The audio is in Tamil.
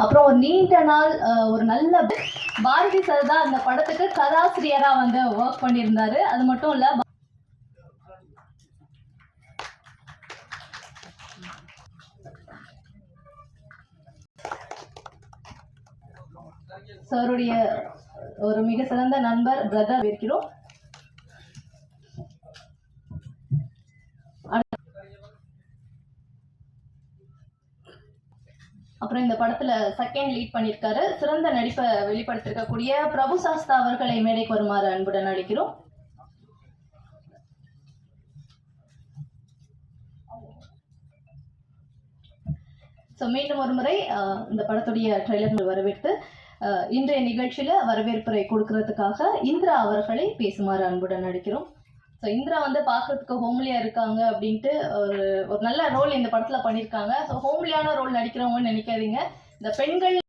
அப்புறம் ஒரு நீண்ட நாள் ஒரு நல்ல பாரதி சார் தான் அந்த படத்துக்கு கதாசிரியரா வந்து ஒர்க் பண்ணியிருந்தாரு. அது மட்டும் இல்ல, சாருடைய ஒரு மிக சிறந்த நண்பர் பிரதர் இருக்கிறோம். அப்புறம் இந்த படத்துல செகண்ட் லீட் பண்ணியிருக்காரு. சிறந்த நடிப்பை வெளிப்படுத்திருக்கக்கூடிய பிரபு சாஸ்தா அவர்களை மேடைக்கு வருமாறு அன்புடன் அழைக்கிறோம். மீண்டும் ஒரு முறை இந்த படத்துடைய ட்ரெய்லர் வரவேற்று இன்றைய நிகழ்ச்சியில வரவேற்புரை கொடுக்கறதுக்காக இந்திரா அவர்களை பேசுமாறு அன்புடன் அழைக்கிறோம். ஸோ இந்திரா வந்து பார்க்கறதுக்கு ஹோம்லியா இருக்காங்க அப்படின்ட்டு ஒரு நல்ல ரோல் இந்த படத்துல பண்ணியிருக்காங்க. ஸோ ஹோம்லியான ரோல் நடிக்கிறவங்கன்னு நினைக்காதீங்க. இந்த பெண்கள்